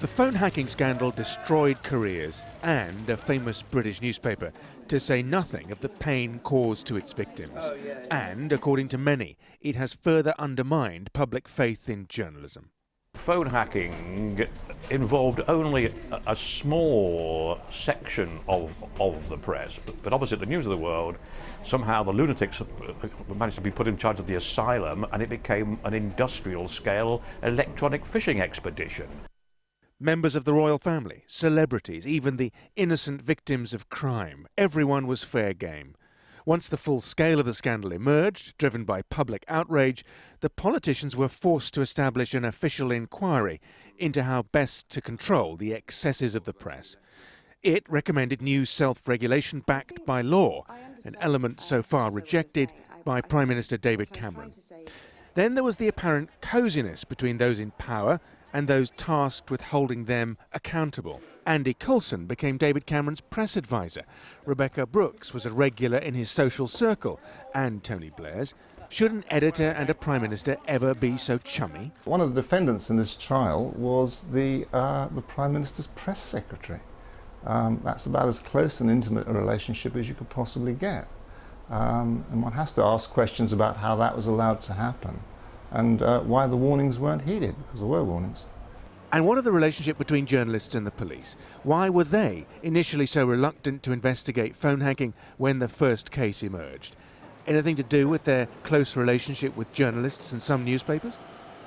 The phone hacking scandal destroyed careers and a famous British newspaper, to say nothing of the pain caused to its victims. And, according to many, it has further undermined public faith in journalism. Phone hacking involved only a small section of the press, but obviously the News of the World, somehow the lunatics managed to be put in charge of the asylum, and it became an industrial-scale electronic fishing expedition. Members of the royal family, celebrities, even the innocent victims of crime, everyone was fair game. Once the full scale of the scandal emerged, driven by public outrage, the politicians were forced to establish an official inquiry into how best to control the excesses of the press. It recommended new self-regulation backed by law, an element so far rejected by Prime Minister David Cameron. Then there was the apparent coziness between those in power and those tasked with holding them accountable. Andy Coulson became David Cameron's press advisor. Rebecca Brooks was a regular in his social circle, and Tony Blair's. Should an editor and a prime minister ever be so chummy? One of the defendants in this trial was the prime minister's press secretary. That's about as close and intimate a relationship as you could possibly get. And one has to ask questions about how that was allowed to happen and why the warnings weren't heeded, because there were warnings. And what of the relationship between journalists and the police? Why were they initially so reluctant to investigate phone hacking when the first case emerged? Anything to do with their close relationship with journalists and some newspapers?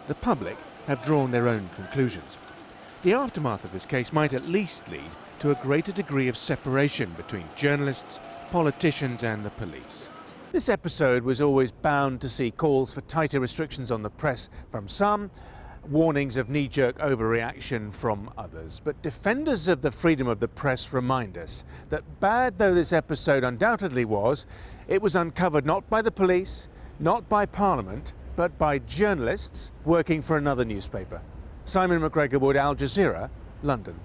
The public have drawn their own conclusions. The aftermath of this case might at least lead to a greater degree of separation between journalists, politicians and the police. This episode was always bound to see calls for tighter restrictions on the press from some, warnings of knee-jerk overreaction from others. But defenders of the freedom of the press remind us that, bad though this episode undoubtedly was, it was uncovered not by the police, not by Parliament, but by journalists working for another newspaper. Simon McGregor-Wood, Al Jazeera, London.